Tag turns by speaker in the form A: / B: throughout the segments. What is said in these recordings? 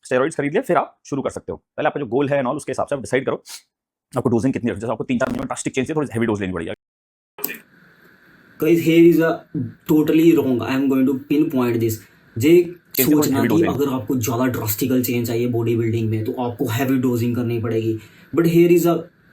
A: Steroids खरीद लिए, फिर आप शुरू कर सकते हो। पहले आपका जो गोल है और उसके हिसाब से आप डिसाइड करो आपको डोजिंग कितनी रखनी है। जैसे आपको 3-4 महीने में ड्रास्टिक चेंज है, थोड़ी हेवी डोज लेनी पड़ेगी।
B: Guys, here is a totally wrong. I am going to pinpoint this. जे सोचना कि अगर आपको ज़्यादा ड्रास्टिकल चेंज चाहिए बॉडी बिल्डिंग में तो आपको हैवी डोजिंग करनी पड़ेगी, but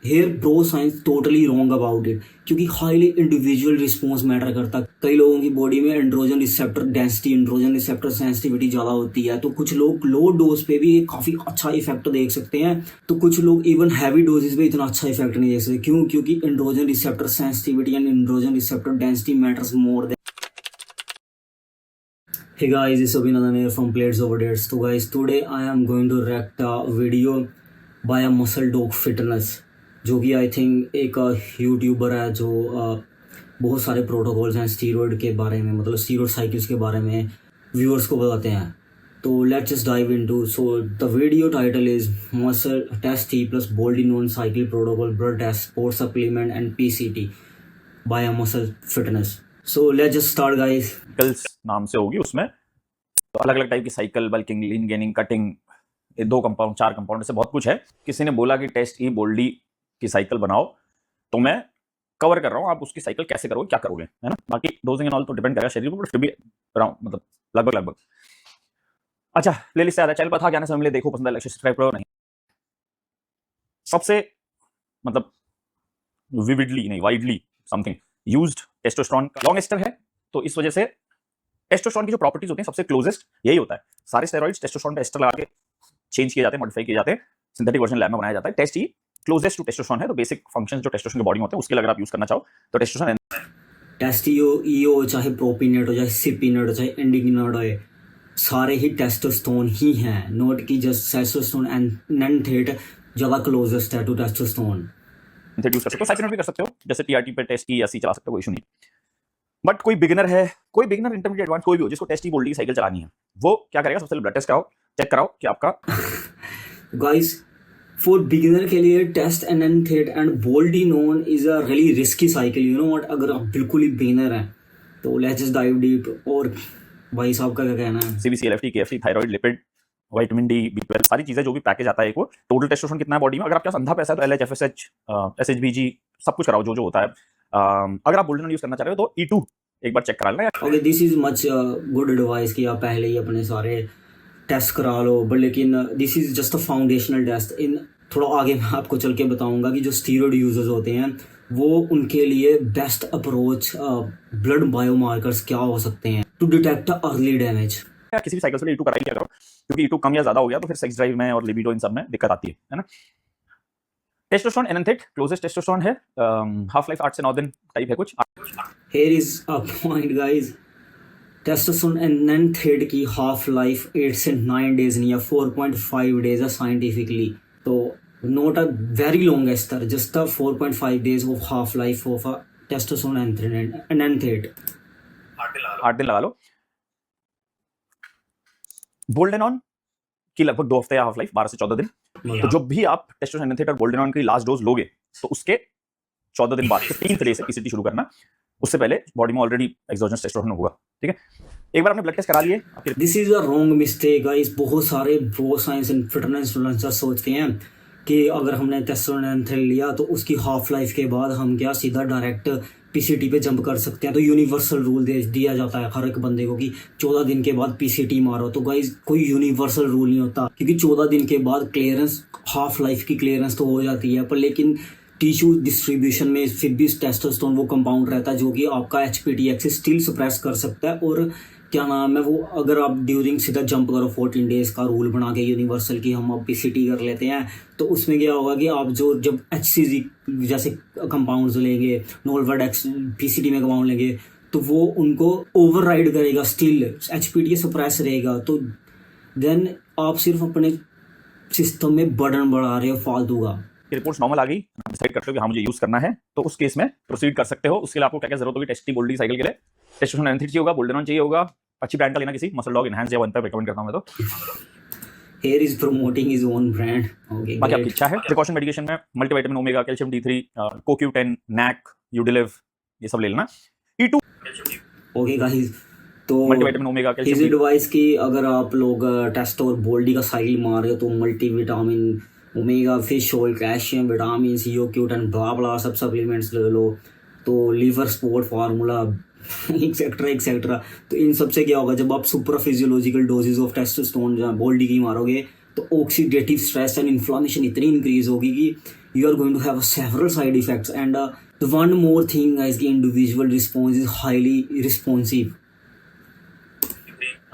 B: here pro science totally wrong about it, क्योंकि हाईली इंडिविजुअल रिस्पॉन्स मैटर करता है। कई लोगों की बॉडी में androgen receptor density, androgen receptor sensitivity ज़्यादा होती है, तो कुछ लोग लो डोज पे भी काफ़ी अच्छा इफेक्ट देख सकते हैं, तो कुछ लोग इवन हैवी डोजेस पे इतना अच्छा इफेक्ट नहीं देख सकते। क्यों? क्योंकि androgen receptor sensitivity and androgen receptor density matters more then. Hey guys, this is Abhinandan here from Plates Over Dates. So guys, today I am going to react a video by a Muscle Dog Fitness, जो कि I think एक YouTuber है जो बहुत सारे protocols हैं steroid के बारे में, मतलब स्टीरॉयड साइकिल्स के बारे में व्यूअर्स को बताते हैं। तो let's just dive into. So the video title is muscle test T plus boldenone cycle protocol blood test sports supplement and PCT by a muscle fitness. So let's just start guys.
A: Cycles नाम से होगी, उसमें तो अलग अलग type की cycle, bulking, lean gaining, cutting, 2 compound 4 compound से बहुत कुछ है। किसी ने बोला कि टेस्ट ई बोल्डी की साइकिल बनाओ, तो मैं कवर कर रहा हूँ आप उसकी साइकिल कैसे करोगे, क्या करोगे, है ना। बाकी डोजिंग एंड ऑल तो डिपेंड करेगा शरीर पर, फिर भी अराउंड मतलब लगभग। अच्छा, प्लेलिस्ट से आ रहा है, चैनल पर था, ज्ञान समझ ले, देखो, पसंद है, लाइक सब्सक्राइब करो। नहीं, सबसे मतलब विविडली नहीं, widely something used testosterone long ester है, तो इस वजह से टेस्टोस्टेरोन की जो प्रॉपर्टीज होती हैं सबसे क्लोजेस्ट यही होता है। सारे स्टेरॉइड्स टेस्टोस्टेरोन पे एस्टर लगा के चेंज किए जाते हैं, मॉडिफाई किए जाते हैं, सिंथेटिक वर्जन लैब में बनाया जाता है। टेस्ट ही क्लोजेस्ट टू टेस्टोस्टेरोन है, तो बेसिक फंक्शंस जो टेस्टोस्टेरोन की बॉडी में होते हैं उसके लिए अगर आप यूज करना चाहो तो टेस्टोस्टेरोन
B: टेस्टियो चाहे प्रोपिनेट हो, चाहे सिपिनेट हो, चाहे एंडिगिनेट हो, सारे ही टेस्टोस्टेरोन ही हैं, नॉट कि जस्ट टेस्टोस्टेरोन एंड नॉन-थेट ज़्यादा क्लोजेस्ट है टू टेस्टोस्टेरोन।
A: यूज कर सकते हो, साइकिल भी कर सकते हो, जैसे टीआरटी पे टेस्ट की ऐसी चला सकते हो, कोई इशू नहीं। बट कोई बिगिनर है, कोई बिगिनर इंटरमीडिएट एडवांस कोई भी हो जिसको टेस्ट ही बोल्डी की साइकिल चलानी है, वो क्या करेगा? सबसे पहले ब्लड टेस्ट कराओ, चेक कराओ कि आपका
B: गाइस फॉर बिगिनर के लिए test enanthate and boldenone is a really risky cycle, you know what. अगर आप बिल्कुल ही बिगिनर हैं तो लेट्स जस्ट डाइव डीप। और भाई साहब का क्या कहना है?
A: CBC, LFT, KFT, thyroid, lipid, vitamin D, B12, सारी चीजें जो भी पैकेज आता है एक वो। टोटल टेस्टोस्टेरोन कितना है बॉडी में? अगर आपके पास अंधा पैसा है तो एलएच, एफएसएच, एसएचबीजी सब कुछ कराओ जो होता है। अगर आप बोल्डिनोन यूज करना चाह रहे हो तो E2 एक बार चेक करा लेना।
B: Okay, this is much good advice कि आप पहले ही अपने सारे टेस्ट करा लो, बट लेकिन this is just a foundational test. इन थोड़ा आगे मैं आपको चल के बताऊंगा कि जो स्टीरॉयड यूजर्स होते हैं वो उनके लिए बेस्ट अप्रोच ब्लड बायोमार्कर्स क्या हो सकते हैं टू डिटेक्ट अर्ली डैमेज।
A: किसी भी साइकिल से E2 करा ही करो, क्योंकि E2 कम या ज्यादा हो गया तो फिर सेक्स ड्राइव में और लिबिडो इन सब में दिक्कत आती है ना। टेस्टोस्टेरोन एनएनथेट क्लोजेस्ट टेस्टोस्टेरोन है, हाफ लाइफ 8 से 9 दिन टाइप है कुछ।
B: Here is a point guys, testosterone enanthate की हाफ लाइफ 8 से 9 डेज नहीं है, 4.5 डेज है साइंटिफिकली, तो not a very long ester, just a 4.5 days of half life of a testosterone enanthate.
A: 8 दिन लगा लो। बोल्डेनॉन की लगभग 2 हफ्ते या हाफ लाइफ 12 से 14 दिन। तो जब भी आप टेस्टोस्टेरोन एनएनथेट और बोल्डेनॉन की लास्ट डोज लोगे तो उसके 14 दिन बाद 15th डे से पीसीटी शुरू करना, उससे पहले बॉडी में ऑलरेडी एक्सोजेनस टेस्टोस्टेरोन होगा, ठीक है। एक बार आपने ब्लड टेस्ट करा लिए।
B: This is a wrong mistake guys. बहुत सारे pro science and fitness influencer सोचते हैं कि अगर हमने टेस्टोस्टेरोन एनएनथेट लिया तो उसकी हाफ लाइफ के बाद हम क्या सीधा डायरेक्ट पीसीटी पे जंप कर सकते हैं। तो यूनिवर्सल रूल दिया जाता है हर एक बंदे को कि 14 दिन के बाद पीसीटी मारो, तो गाइस कोई यूनिवर्सल रूल नहीं होता, क्योंकि 14 दिन के बाद क्लियरेंस, हाफ लाइफ की क्लियरेंस तो हो जाती है, पर लेकिन टिश्यू डिस्ट्रीब्यूशन में फिर भी टेस्टोस्टेरोन वो कंपाउंड रहता है जो कि आपका एचपीटी एक्सिस स्टिल सप्रेस कर सकता है। और क्या नाम है वो, अगर आप ड्यूरिंग सीधा जंप करो 14 डेज का रूल बना के यूनिवर्सल की हम अब पीसीटी कर लेते हैं, तो उसमें क्या होगा कि आप जो जब एचसीजी जैसे कंपाउंड्स लेंगे, नोलवर्ड एक्स पीसीटी में कंपाउंड लेंगे, तो वो उनको ओवरराइड करेगा, स्टिल एचपीटी सप्रेस रहेगा, तो देन आप सिर्फ अपने सिस्टम में बर्डन बढ़ा रहे हो फालतू का।
A: रिपोर्ट्स नॉर्मल आ गई, डिसाइड करते हो कि हाँ मुझे यूज करना है, तो उस केस में प्रोसीड कर सकते हो। उसके लिए आपको क्या क्या जरूरत होगी टेस्ट बोल्डी साइकिल के लिए? टेस्टोस्टेरोन एनएनथेट चाहिए होगा, बोल्डेनॉन चाहिए होगा, अच्छी ब्रांड का लेना, किसी मसल डॉग, इनहैंस या वन पे रिकमेंड करता हूं मैं तो।
B: Here is promoting his own brand. Okay,
A: बाकी आपकी इच्छा है। प्रिकॉशन मेडिकेशन में multivitamin, omega, calcium D3, CoQ10, NAC, यूडिलिव, ये सब ले लेना। E2
B: ओके गाइस, तो
A: multivitamin, omega,
B: his
A: calcium.
B: Advice कि अगर आप लोग टेस्ट और बोल्डी का साइकिल मार रहे हो तो multivitamin, omega fish oil, calcium, vitamin C, cute and blah blah सब सप्लीमेंट्स ले लो, तो liver support formula etcetera etcetera. तो इन सब से क्या होगा, जब आप super physiological doses of testosterone जहाँ बोल्डी की मारोगे तो ऑक्सीडेटिव स्ट्रेस एंड इन्फ्लामेशन इतनी इंक्रीज होगी कि you are going to have several side effects. And the one more thing guys कि individual response is highly responsive.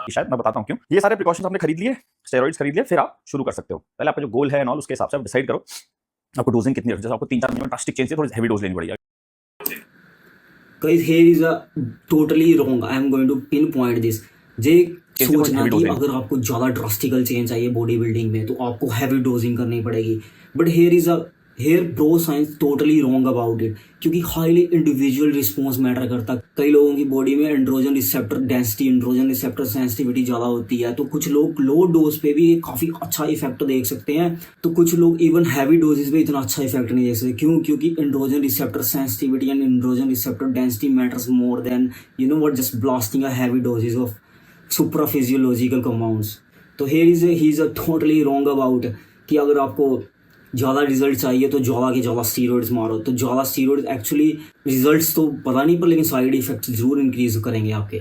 A: शायद मैं बताता हूँ क्यों। ये सारे प्रिकॉशंस आपने खरीद लिए, स्टेरॉइड्स खरीद लिए, फिर आप शुरू कर सकते हो। पहले आपका जो गोल है और उसके हिसाब से आप डिसाइड करो आपको डोजिंग कितनी रखनी है। जैसे आपको 3-4 महीने में ड्रास्टिक चेंज है, थोड़ी हेवी डोज लेनी पड़ेगी।
B: Guys, here is a totally wrong. I am going to pinpoint this. जे सोचना कि अगर आपको ज़्यादा ड्रास्टिकल चेंज चाहिए बॉडी बिल्डिंग में तो आपको हैवी डोजिंग करनी पड़ेगी, but here bro science totally wrong about it, क्योंकि हाईली इंडिविजुअल रिस्पॉन्स मैटर करता है। कई लोगों की बॉडी में androgen receptor density, androgen receptor sensitivity ज़्यादा होती है, तो कुछ लोग लो डोज पे भी काफ़ी अच्छा इफेक्ट देख सकते हैं, तो कुछ लोग इवन हैवी डोजेस पे इतना अच्छा इफेक्ट नहीं देख सकते। क्यों? क्योंकि androgen receptor sensitivity and androgen receptor density matters more than you know what just blasting a heavy doses of supraphysiological compounds. तो he is a totally wrong about कि अगर आपको ज़्यादा रिजल्ट चाहिए तो ज़्यादा के ज़्यादा स्टीरॉइड्स मारो, तो ज़्यादा स्टीरॉइड्स एक्चुअली रिजल्ट्स तो पता नहीं पर लेकिन साइड इफेक्ट्स जरूर इंक्रीज करेंगे आपके।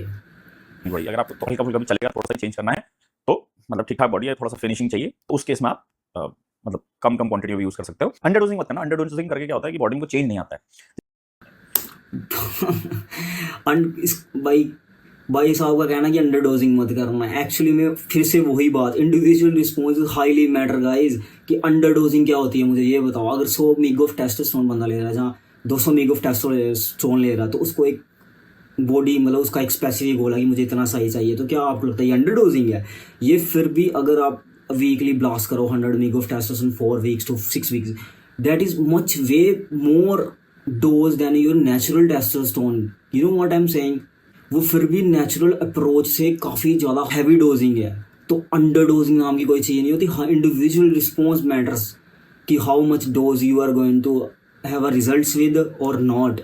A: वही अगर आपको तो कभी चलेगा, थोड़ा सा चेंज करना है तो मतलब ठीक ठाक बॉडी है, थोड़ा सा फिनिशिंग चाहिए, तो उस केस में आप मतलब कम क्वांटिटी में यूज कर सकते हो। अंडर डोजिंग मत करना। अंडर डोजिंग करके क्या होता है कि बॉडी में चेंज नहीं आता है।
B: भाई साहब का कहना कि अंडर डोजिंग मत करना, एक्चुअली में फिर से वही बात, individual response highly matter guys. कि अंडर डोजिंग क्या होती है मुझे ये बताओ। अगर 100 मिग ऑफ टेस्टोस्टेरोन बंदा ले रहा है, जहाँ 200 मिग ऑफ टेस्टोस्टेरोन ले रहा है, तो उसको एक बॉडी मतलब उसका एक स्पेसिफिक गोल है कि मुझे इतना सही चाहिए, तो क्या आपको लगता है ये अंडर डोजिंग है? ये फिर भी अगर आप वीकली ब्लास्ट करो 100 MiG of testosterone 4 weeks to 6 weeks, that is much way more dose than your natural testosterone. You know what I am saying? वो फिर भी नेचुरल अप्रोच से काफ़ी ज़्यादा हैवी डोजिंग है, तो अंडर डोजिंग नाम की कोई चीज़ नहीं होती। हाँ, इंडिविजुअल रिस्पॉन्स मैटर्स कि how much dose you are going to have a results with और नॉट।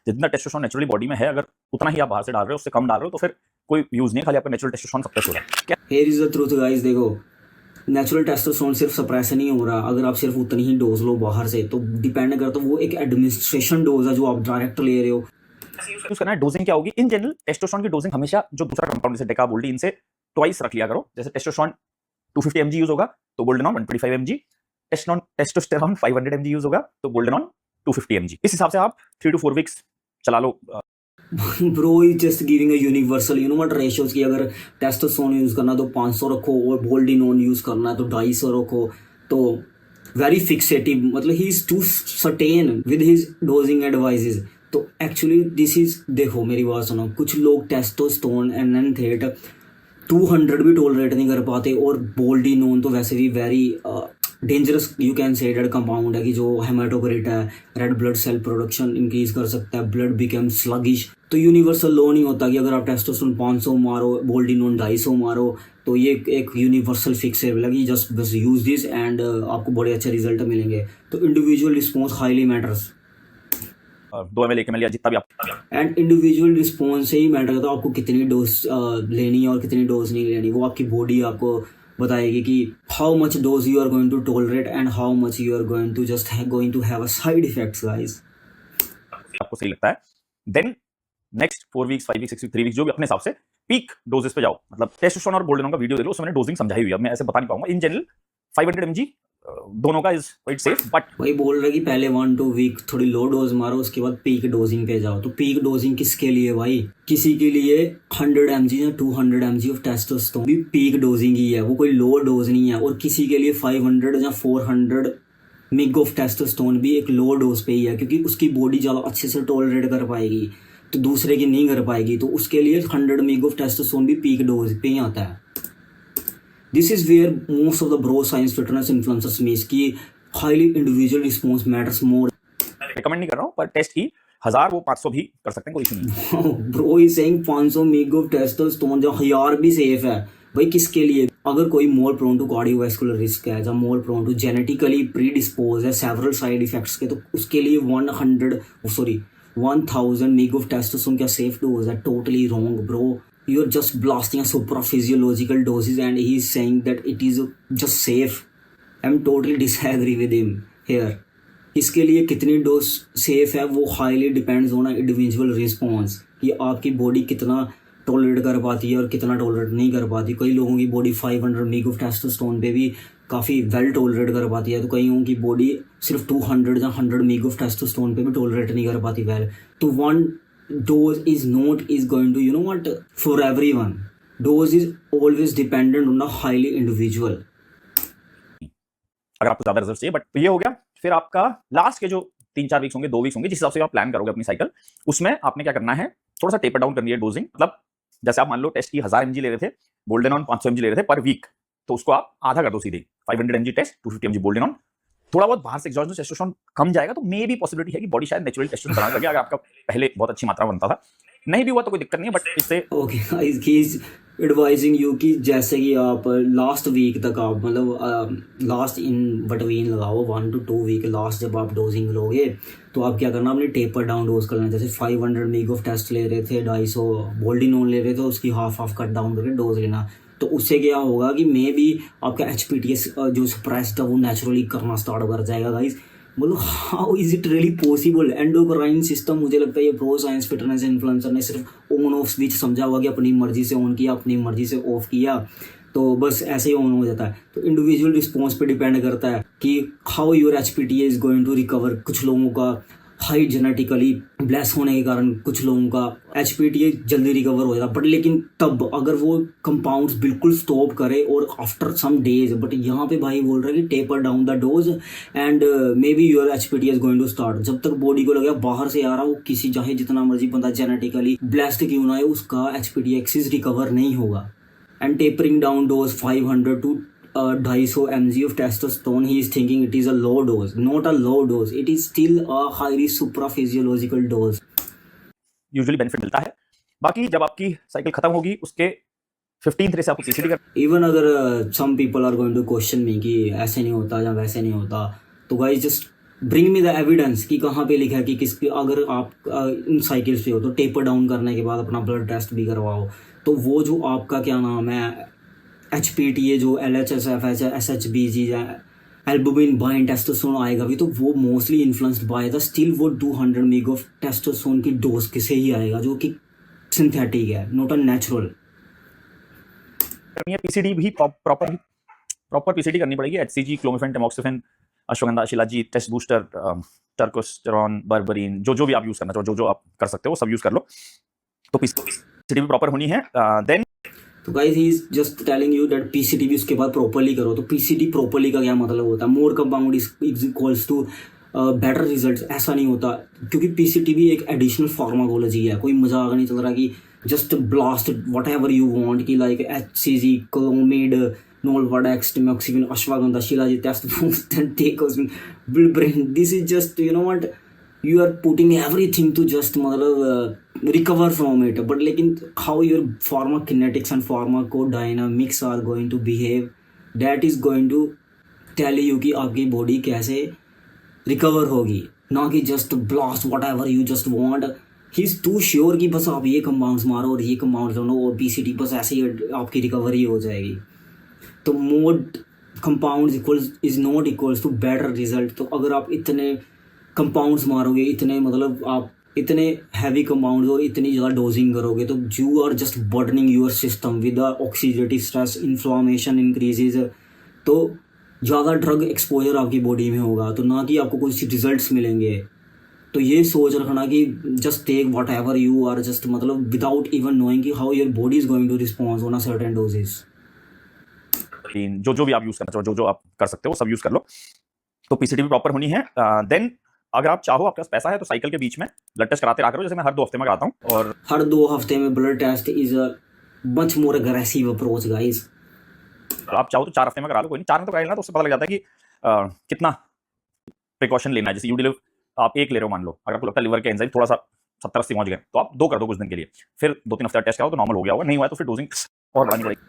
A: जितना टेस्टोस्टेरोन नेचुरली बॉडी में है, अगर उतना ही आप बाहर से डाल रहे हो, उससे कम डाल रहे हो, तो फिर कोई यूज नहीं है, खाली आपका नेचुरल टेस्टोस्टेरोन सप्रेस हो रहा है। क्या
B: here is the truth guys, देखो नेचुरल टेस्टोस्टेरोन सिर्फ सप्रेस नहीं हो रहा। अगर आप सिर्फ उतनी ही डोज लो बाहर से, तो डिपेंड करता है वो एक एडमिनिस्ट्रेशन डोज है जो आप डायरेक्ट ले रहे हो।
A: यूज करना है। डोजिंग क्या होगी? इन जनरल टेस्टोस्टेरोन की डोजिंग हमेशा जो दूसरा कंपाउंड जैसे डेकाबोल्डी, इनसे ट्वाइस रख लिया करो। जैसे टेस्टोस्टेरोन 250 mg यूज होगा तो बोल्डेनॉन 125 mg, टेस्टोस्टेरोन 500 mg यूज होगा तो बोल्डेनॉन 250 mg। इस हिसाब से आप 3 to 4 वीक्स चला लो।
B: Bro is just giving a universal you know what ratios की अगर टेस्टोस्टेरोन यूज करना तो 500 रखो और बोल्डिनोन यूज करना है तो 250 रखो। तो वेरी फिक्सेटिव, मतलब he is too certain with his dosing advices. तो एक्चुअली दिस इज, देखो मेरी बात सुनो, कुछ लोग टेस्टोस्टेरोन एंड एनथेट 200 भी टॉलरेट नहीं कर पाते, और बोल्डिनोन तो वैसे भी very dangerous you can say dead compound है कि जो हेमाटोक्रिट है, red blood cell production increase कर सकता है, ब्लड बिकम स्लगिश। तो यूनिवर्सल लॉ नहीं होता कि अगर आप टेस्टोस्टेरोन 500 मारो, बोल्डिनोन 250 मारो, तो ये एक यूनिवर्सल फिक्स है लगी जस्ट बस यूज दिस एंड आपको बड़े अच्छे रिजल्ट मिलेंगे। तो individual response highly matters.
A: 2 ml 1 ml या जितना भी आप,
B: एंड इंडिविजुअल रिस्पॉन्स से ही मैटर करता है आपको कितनी डोज लेनी है और कितनी डोज नहीं लेनी। वो आपकी बॉडी आपको बताएगी कि how much dose you are going to tolerate and how much you are going to just going to have a side effects guys.
A: आपको सही लगता है, then next 4 weeks 5 weeks 6 weeks 3 weeks जो भी अपने हिसाब से पीक डोजेस पे जाओ। मतलब टेस्टोस्टेरोन और बोल्डेनॉन का वीडियो देख लो, उसमें मैंने डोजिंग समझाई हुई है, अब मैं ऐसे बता नहीं पाऊंगा। इन जनरल 500 mg दोनों का इज क्वाइट सेफ। बट
B: वही बोल रहा है कि पहले 1-2 वीक थोड़ी लो डोज मारो, उसके बाद पीक डोजिंग पे जाओ। तो पीक डोजिंग किसके लिए भाई? किसी के लिए 100 mg या 200 mg ऑफ टेस्टोस्टेरोन भी पीक डोजिंग ही है, वो कोई लो डोज नहीं है। और किसी के लिए 500 या 400 मिग ऑफ टेस्टोस्टेरोन भी एक लो डोज पे ही है, क्योंकि उसकी बॉडी ज़्यादा अच्छे से टॉलरेट कर पाएगी, तो दूसरे की नहीं कर पाएगी। तो उसके लिए 100 मिग ऑफ टेस्टोस्टेरोन भी पीक डोज पे ही आता है। This is where most of the bro science fitness influencers miss की highly individual response matters more.
A: Recommend नहीं कर रहा हूँ, पर टेस्ट ही 1000 वो 500 भी कर सकते हैं, कोई इशू नहीं।
B: Bro is saying 500 MiG of testosterone, जो 1000 भी सेफ है भाई। किसके लिए? अगर कोई more prone to cardiovascular risk है, या more prone to genetically predispose है सेवरल साइड इफेक्ट्स के, तो उसके लिए 1000 mg of testosterone क्या safe dose है? Totally wrong, bro. You're just blasting a supraphysiological doses and he's saying that it is just safe. I'm totally disagree with him here. इसके लिए कितनी dose safe है वो highly depends on individual response, कि आपकी body कितना tolerate कर पाती है और कितना टॉलरेट नहीं कर पाती। कई लोगों की बॉडी 500 mg ऑफ टेस्टोस्टेरोन पे भी काफ़ी वेल टॉलरेट कर पाती है, तो कईयों की बॉडी सिर्फ 200 या 100 mg ऑफ टेस्टोस्टेरोन पे भी टॉलरेट नहीं कर पाती वेल। तो one dose is not is going to what for everyone. Dose is always dependent on the highly individual.
A: अगर आपको ज्यादा रिजल्ट चाहिए, बट ये हो गया। फिर आपका लास्ट के जो 3-4 वीक्स होंगे, 2 वीक्स होंगे, जिस हिसाब से आप प्लान करोगे अपनी साइकिल, उसमें आपने क्या करना है, थोड़ा सा टेपर डाउन करनी है डोजिंग। मतलब जैसे आप मान लो टेस्ट की 1000 mg ले रहे थे, बोल्डेनॉन 500 mg ले रहे थे पर वीक, तो उसको आप आधा कर दो सीधे, 500 mg टेस्ट, 250 mg बोल्डेनॉन। थोड़ा बहुत बाहर से एग्जॉस्ट टेस्टोस्टेरोन कम जाएगा तो मे भी पॉसिबिलिटी है कि बॉडी शायद नेचुरली टेस्टोस्टेरोन बनाने लगे, अगर आपका पहले बहुत अच्छी मात्रा में बनता था। नहीं भी हुआ तो कोई दिक्कत नहीं है, बट इससे
B: okay guys, he is advising you कि जैसे कि आप लास्ट वीक तक आप मतलब लास्ट इन बिटवीन लगाओ 1 to 2 वीक, लास्ट जब आप डोजिंग लोगे तो आप क्या करना, अपने टेपर डाउन डोज करना। जैसे 500 mg ऑफ टेस्ट ले रहे थे, 250 बोल्डिनोन ले रहे थे, उसकी हाफ कट डाउन करके डोज लेना। तो उससे क्या होगा कि मे भी आपका HPTS जो सप्रेस्ड है वो नेचुरली करना स्टार्ट कर जाएगा गाइस। मतलब how is it really possible? Endocrine system, मुझे लगता है ये प्रो साइंस फिटनेस इन्फ्लुएंसर ने सिर्फ ऑन ऑफ स्विच समझा हुआ कि अपनी मर्जी से ऑन किया, अपनी मर्जी से ऑफ किया, तो बस ऐसे ही ऑन हो जाता है। तो इंडिविजुअल रिस्पॉन्स पे डिपेंड करता है कि how your HPTA is going to recover. कुछ लोगों का हाई जेनेटिकली ब्लेस होने के कारण कुछ लोगों का HPTA जल्दी रिकवर हो जाता, बट लेकिन तब अगर वो कंपाउंड्स बिल्कुल स्टॉप करे और आफ्टर सम डेज। बट यहाँ पे भाई बोल रहा है कि taper down the dose and may be your HPTA is going to start. जब तक बॉडी को लगेगा बाहर से आ रहा, वो किसी चाहे जितना मर्जी बंदा जेनेटिकली ब्लेस्ड क्यों ना है, उसका HPTA एक्सिस रिकवर नहीं होगा। And tapering down dose 500 to 250 mg of testosterone, he is thinking it is a low dose. Not a low dose, it is still a highly supraphysiological dose.
A: Usually benefit मिलता है। बाकी जब आपकी cycle खत्म होगी उसके 15th डे से आपको PCT कर
B: Even अगर some people are going to question me कि ऐसे नहीं होता या वैसे नहीं होता, तो guys just bring me the evidence कि कहाँ पे लिखा है कि किस, अगर आप इन साइकिल्स पे हो तो टेपर डाउन करने के बाद अपना ब्लड टेस्ट भी करवाओ। तो वो जो आपका क्या नाम है HPTA जो LHS, FSH, SHBG या एल्बुमिन बाइंड टेस्टोस्टेरोन आएगा भी, तो वो mostly influenced by the still वो 200 mg ऑफ टेस्टोस्टेरोन की डोज किसे ही आएगा जो कि सिंथेटिक है, नॉट अ नेचुरल।
A: करनी है। PCT भी प्रॉपर PCT करनी पड़ेगी। HCG, clomiphene, tamoxifen, ashwagandha, shilajit, test booster, turkesterone, berberine, जो भी आप यूज करना चाहो, जो आप कर सकते हो सब यूज कर लो। तो PCT भी प्रॉपर होनी है। देन
B: तो guys he is just telling you that PCT भी उसके बाद प्रॉपर्ली करो। तो PCT प्रॉपर्ली का क्या मतलब होता है? More compound is equals to better results. ऐसा नहीं होता, क्योंकि PCT भी एक एडिशनल फार्माकोलॉजी है। कोई मजाक नहीं चल रहा कि just blast whatever you want कि like HCG, clomid, nolvadex, tamoxifen, ashwagandha, shilajit, testosterone, बिल्ब्रेन। This is just what you are putting everything to just मतलब recover from it, but लेकिन how your pharmacokinetics and pharmacodynamics are going to behave, that is going to tell you कि आपकी body कैसे recover होगी, ना कि just blast whatever you just want. He is too sure कि बस आप ये कंपाउंड्स मारो और ये कंपाउंड्स लो और PCT बस ऐसे ही आपकी रिकवरी हो जाएगी। तो more compounds equals is not equals to better result. तो अगर आप इतने कंपाउंड्स मारोगे, इतने मतलब आप इतने हैवी कंपाउंड्स और इतनी ज़्यादा डोजिंग करोगे, तो you are just burdening your system with oxidative stress, inflammation increases. तो ज़्यादा ड्रग एक्सपोजर आपकी बॉडी में होगा, तो ना कि आपको कुछ रिजल्ट्स मिलेंगे। तो ये सोच रखना कि just take whatever you are just मतलब विदाउट इवन नोइंग कि how your body is going to response on a certain doses.
A: जो भी आप यूज करना चाहो, जो आप कर सकते हो सब यूज कर लो। तो PCT भी प्रॉपर होनी है। देन अगर आप चाहो, आपके पास पैसा है, तो साइकिल के बीच में ब्लड टेस्ट कराते रहा करो। जैसे मैं हर 2 हफ्ते में कराता हूँ, और
B: हर 2 हफ्ते में blood test is a much more aggressive approach guys.
A: आप चाहो तो 4 हफ्ते में करा लो, कोई नहीं। 4 में तो करा लेना, तो उससे पता लग जाता है कि कितना प्रिकॉशन लेना है। जैसे यूडिलिव आप 1 ले रहे हो, मान लो, अगर आपको लगता है लिवर के एंजाइम थोड़ा सा 70-80 पहुंच गए, तो आप 2 कर दो कुछ दिन के लिए, फिर 2-3 हफ्ते टेस्ट कराओ तो नॉर्मल हो गया होगा। नहीं हुआ तो फिर डोजिंग और बढ़ानी पड़ेगी।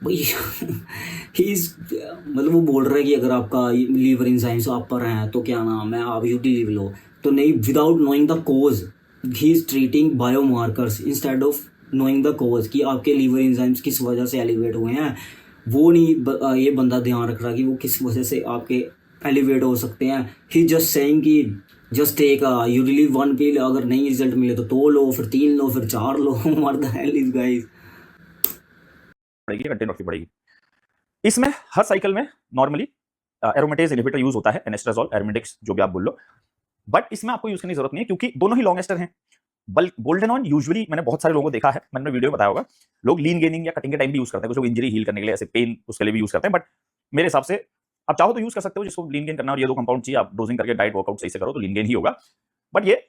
B: मतलब वो बोल रहा है कि अगर आपका लीवर एंजाइम्स अपर हैं तो क्या नाम है, आप यूडिलिव लो। तो नहीं, without knowing the cause he is treating biomarkers instead of knowing the cause कि आपके लीवर एंजाइम्स किस वजह से एलिवेट हुए हैं, वो नहीं ये बंदा ध्यान रख रहा कि वो किस वजह से आपके एलिवेट हो सकते हैं। ही जस्ट सेइंग कि just take you relieve one pill, अगर नहीं रिजल्ट मिले तो 2 लो, फिर 3 लो, फिर 4 लो। What the hell is guys.
A: पड़ेगी, कंटेंट रखनी पड़ेगी। इसमें हर साइकिल में नॉर्मली एरोमेटेज इनहिबिटर यूज होता है, एनेस्ट्राजोल, एरोमेटिक्स, जो भी आप बोल लो, बट इसमें आपको यूज करने की जरूरत नहीं है क्योंकि दोनों ही लॉन्ग एस्टर हैं। बोल्डेनॉन यूजुअली मैंने बहुत सारे लोगों को देखा है, मैंने वीडियो में बताया होगा, लोग लीन गेनिंग या कटिंग के टाइम भी यूज करते हैं, कुछ लोग इंजरी हील करने के लिए, ऐसे पेन उसके लिए भी यूज करते हैं, बट मेरे हिसाब से आप चाहो तो यूज कर सकते हो, जिसको लीन गेन करना और ये 2 कंपाउंड चाहिए, आप डोजिंग करके डाइट वर्कआउट सही से करो तो लीन गेन ही होगा। बट ये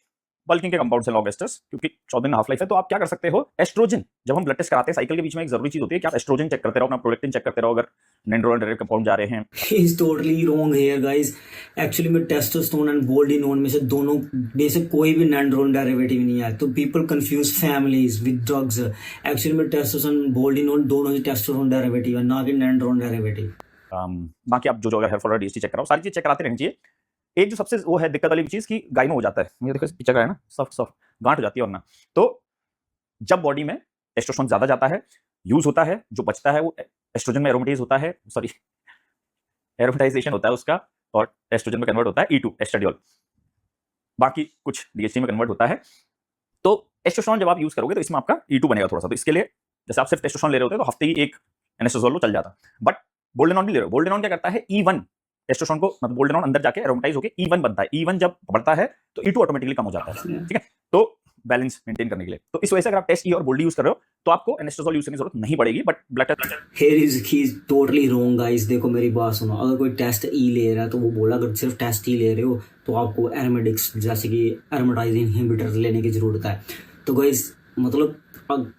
A: बल्किंग के कंपाउंड्स हैं लॉन्ग एस्टर्स, क्योंकि 14 दिन हाफ लाइफ है। तो आप क्या कर सकते हो, एस्ट्रोजन, जब हम ब्लड टेस्ट कराते हैं साइकिल के बीच में एक जरूरी चीज होती है कि आप एस्ट्रोजन चेक करते रहो, अपना प्रोलेक्टिन चेक करते रहो, अगर नॉन-ड्रग कंपाउंड जा रहे हैं।
B: He is totally wrong here guys। Actually में टेस्टोस्टेरोन एंड बोल्डिनोन में से दोनों में से कोई भी नॉन डेरिवेटिव नहीं है, तो people confuse families with drugs. Actually में टेस्टोस्टेरोन बोल्डिनोन दोनों ही टेस्टोस्टेरोन डेरिवेटिव है, ना कि नॉन डेरिवेटिव।
A: बाकी आप जो अगर हेयर फॉल डीएसटी चेक कराओ, सारी चीज चेक कराते रहनी चाहिए। एक जो सबसे वो है दिक्कत वाली चीज की गाइनो हो जाता है, ये देखो इस पिक्चर का है ना, सॉफ्ट सॉफ्ट गांठ हो जाती है वरना। तो जब बॉडी में टेस्टोस्टेरोन ज्यादा जाता है, यूज होता है, जो बचता है वो एस्ट्रोजन में एरोमेटाइज होता है, सॉरी एरोमेटाइजेशन होता है उसका, और एस्ट्रोजन में कन्वर्ट होता है E2 एस्ट्राडियोल, बाकी कुछ डीएचटी में कन्वर्ट होता है। तो एस्ट्रोस्टेरोन जब आप यूज करोगे तो इसमें आपका E2 बनेगा थोड़ा सा, तो इसके लिए जैसे आप सिर्फ टेस्टोस्टेरोन ले रहे होते हैं तो हफ्ते ही एक एनेस्ट्राजोल चल जाता, बट बोल्डेनॉन भी ले रहे हो। बोल्डेनॉन क्या करता है, E1 टेस्टोस्टेरोन को, मतलब बोल्डेनॉन अंदर जाके एरोमेटाइज होके E1 बनता है, E1 जब बढ़ता है तो E2 ऑटोमेटिकली कम हो जाता है, ठीक है, तो बैलेंस मेंटेन करने के लिए। तो इस वजह से अगर आप टेस्ट ई और बोल्डी यूज कर रहे हो तो आपको एनेस्ट्राजोल यूज करने की जरूरत नहीं पड़ेगी, but blood test
B: Here is totally wrong guys। देखो मेरी बात सुनो, अगर कोई टेस्ट ई ले रहा है तो वो बोला अगर सिर्फ टेस्ट ई ले रहे हो तो आपको एरोमेटिक्स जैसे कि एरोमेटाइज इनहिबिटर लेने की जरूरत है। तो गाइस मतलब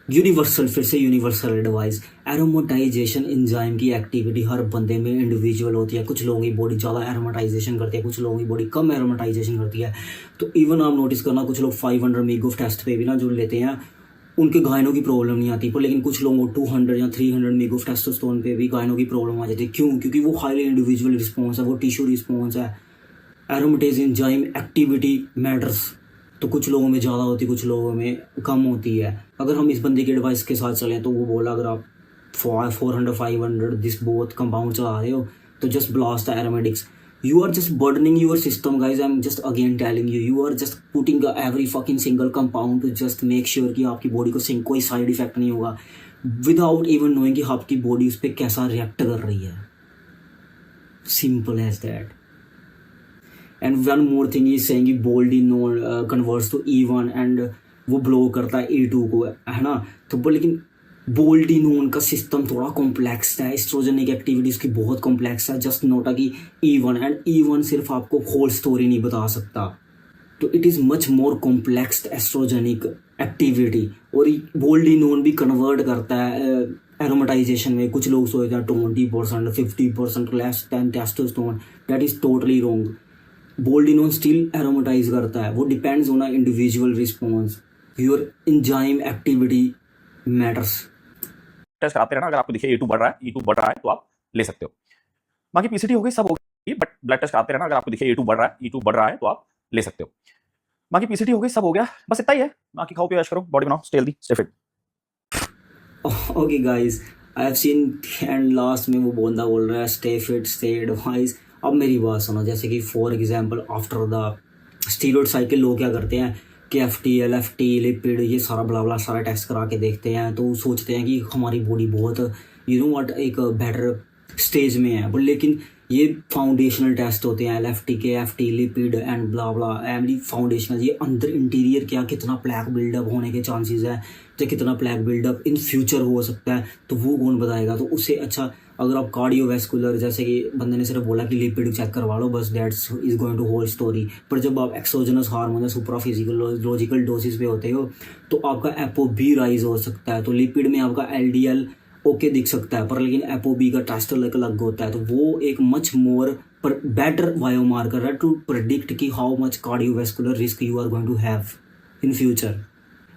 B: यूनिवर्सल, फिर से यूनिवर्सल एडवाइस, एरोमेटाइजेशन एंजाइम की एक्टिविटी हर बंदे में इंडिविजुअल होती है। कुछ लोगों की बॉडी ज़्यादा एरोमेटाइजेशन करती है, कुछ लोगों की बॉडी कम एरोमेटाइजेशन करती है। तो इवन आप नोटिस करना, कुछ लोग 500 मिग ऑफ टेस्ट पे भी ना जो लेते हैं उनके गायनों की प्रॉब्लम नहीं आती, पर लेकिन कुछ लोगों को 200 या 300 मिग ऑफ टेस्टोस्टेरोन पे भी गायनों की प्रॉब्लम आ जाती है। क्यों? क्योंकि वो हाईली इंडिविजुअल रिस्पॉन्स है, वो टिश्यू रिस्पॉन्स है। एरोमेटाइज एंजाइम एक्टिविटी मैटर्स, तो कुछ लोगों में ज़्यादा होती है, कुछ लोगों में कम होती है। अगर हम इस बंदे की एडवाइस के साथ चलें तो वो बोला अगर आप 400-500 दिस बोथ कंपाउंड चला रहे हो तो just blast the aromatics. You are just burdening your system guys। I'm just again telling you, you are just putting every fucking single compound to just make sure कि आपकी body को कोई side effect नहीं होगा, without even knowing कि आपकी body उस पर कैसा रिएक्ट कर रही है। Simple as that. And one more thing is saying कि boldenone converts to E1 and वो ब्लो करता है E2 को, है ना। तो लेकिन बोल्डिनोन का सिस्टम थोड़ा कॉम्प्लेक्स है, एस्ट्रोजेनिक एक्टिविटी उसकी बहुत कॉम्प्लेक्स है। जस्ट नोटा कि E1 एंड E1 सिर्फ आपको होल स्टोरी नहीं बता सकता, तो it is much more complex oestrogenic activity. और बोल्डिनोन भी कन्वर्ट करता है एरोमेटाइजेशन में। कुछ लोग सोचते हैं 20%, 50% less than testosterone, that is totally wrong. Boldenone still aromatise करता है, वो depends on a individual response. Your enzyme activity matters.
A: Test कराते रहना, अगर आपको दिखे E2 बढ़ रहा है तो आप ले सकते हो। बाकी पीसीटी हो गई, सब हो गई, बट ब्लड टेस्ट कराते रहना, अगर आपको दिखे E2 बढ़ रहा है तो आप ले सकते हो। बाकी पीसीटी हो गई, सब हो गया, बस इतना ही है। बाकी खाओ पियो ऐश करो, बॉडी बनाओ, stay healthy, stay fit.
B: Okay guys, I have seen and last में वो बंदा बोल रहा है स्टे फिट, स्टे एडवाइस। अब मेरी बात सुनो, जैसे कि for example after the steroid cycle लोग क्या करते हैं कि FT, LFT, लिपिड, ये सारा बला सारा टेस्ट करा के देखते हैं, तो सोचते हैं कि हमारी बॉडी बहुत एक बेटर स्टेज में है। बट लेकिन ये फाउंडेशनल टेस्ट होते हैं LFT के, FT, lipid and blah every foundational. ये अंदर इंटीरियर क्या कितना प्लैक बिल्डअप होने के चांसेस है, तो कितना प्लैक बिल्डअप इन फ्यूचर हो सकता है, तो वो कौन बताएगा। तो उससे अच्छा अगर आप कार्डियोवैस्कुलर, जैसे कि बंदे ने सिर्फ बोला कि लिपिड चेक करवा लो बस, that's is going to whole story. पर जब आप एक्सोजनस हार्मोन या सुप्राफिजियोलॉजिकल डोसेस पे होते हो तो आपका ApoB राइज हो सकता है। तो लिपिड में आपका LDL ओके दिख सकता है, पर लेकिन ApoB का टेस्ट अलग होता है। तो वो एक मच मोर पर बेटर बायोमार्कर है टू प्रेडिक्ट कि how much cardiovascular risk you are going to have in future.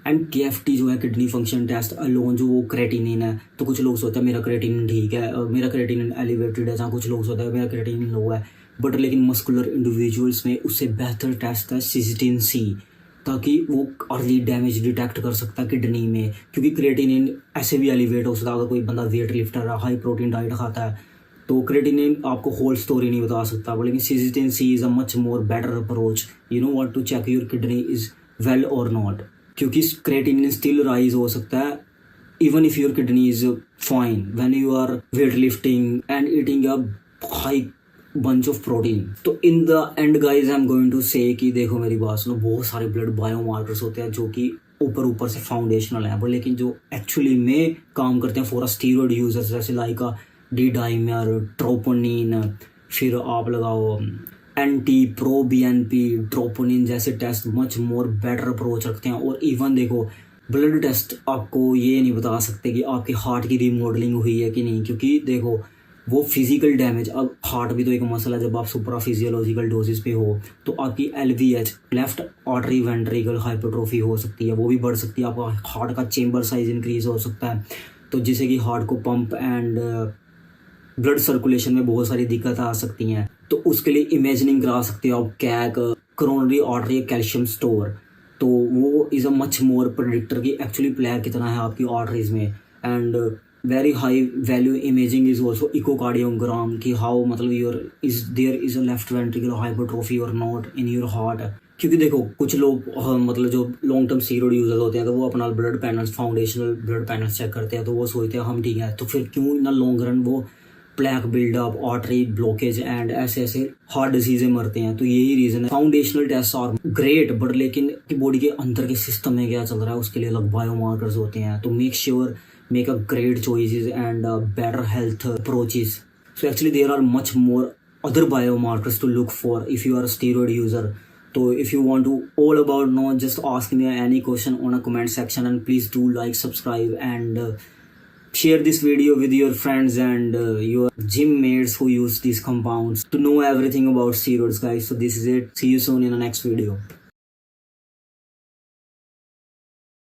B: And KFT जो है किडनी फंक्शन टेस्ट अलोन, जो वो क्रेटिनिन है, तो कुछ लोग सोचते हैं मेरा क्रेटिनिन ठीक है, मेरा क्रेटिनिन एलिवेटेड है, जहाँ कुछ लोग सोचते हैं मेरा क्रेटिनिन लो है। बट लेकिन मस्कुलर इंडिविजुअल्स में उससे बेहतर टेस्ट है सिस्टीन C। ताकि वो अर्ली डैमेज डिटेक्ट कर सकता है किडनी में, क्योंकि क्रिएटिनिन ऐसे भी एलिवेट हो सकता है अगर कोई बंदा वेट लिफ्टर है, हाई प्रोटीन डाइट खाता है, तो क्रिएटिनिन आपको होल स्टोरी नहीं बता सकता, लेकिन cystatin C is a much more better approach, you know what to check your kidney is well और नॉट, क्योंकि क्रिएटिनिन स्टिल राइज हो सकता है even if your kidney is fine when you are weightlifting and eating a high bunch of protein. तो in the end guys I'm going to say कि देखो मेरी बात सुनो, बहुत सारे ब्लड बायोमार्कर्स होते हैं जो कि ऊपर से फाउंडेशनल हैं, पर लेकिन जो एक्चुअली में काम करते हैं फॉर अ स्टीरॉयड यूजर्स, जैसे लाइक डी डाइमर, ट्रोपोनिन, फिर आप लगाओ एंटी प्रो BNP, ट्रोपोनिन जैसे test much more better approach रखते हैं। और इवन देखो ब्लड टेस्ट आपको ये नहीं बता सकते कि आपके हार्ट की रीमॉडलिंग हुई है कि नहीं, क्योंकि देखो वो फिजिकल डैमेज, अब हार्ट भी तो एक मसला है, जब आप सुपरा फिजियोलॉजिकल डोजेस पे हो तो आपकी LVH left artery ventricle hypertrophy हो सकती है, वो भी बढ़ सकती है, आपका हार्ट का चेम्बर साइज इंक्रीज हो सकता है, तो जिससे कि हार्ट को पंप एंड ब्लड सर्कुलेशन में बहुत सारी दिक्कत आ सकती हैं। तो उसके लिए इमेजिनिंग करा सकते हो आप CAC, coronary artery calcium score, तो वो is a much more predictor कि एक्चुअली प्लेयर कितना है आपकी आर्टरीज में। And very high value imaging is also echocardiogram कि हाउ मतलब your is there is a left ventricle hypertrophy और नॉट इन योर हार्ट, क्योंकि देखो कुछ लोग मतलब जो लॉन्ग टर्म स्टीरॉयड यूजर्स होते हैं तो वो अपना blood panels, foundational blood panels check करते हैं, तो वो सोचते हैं हम ठीक है, तो फिर क्यों इन लॉन्ग रन वो plaque buildup, artery blockage and ऐसे हार्ट डिजीजें मरते हैं। तो यही रीज़न है। Foundational test are great, but लेकिन बॉडी के अंदर के सिस्टम में क्या चल रहा है उसके लिए अलग बायोमार्कर्स होते हैं। तो make sure make a great choices and better health approaches. So actually there are much more other biomarkers to look for if you are a steroid user. So if you want to all about know, just ask me any question on a comment section, and please do like, subscribe and share this video with your friends and your gym mates who use these compounds to know everything about steroids guys. So this is it. See you soon in the next video.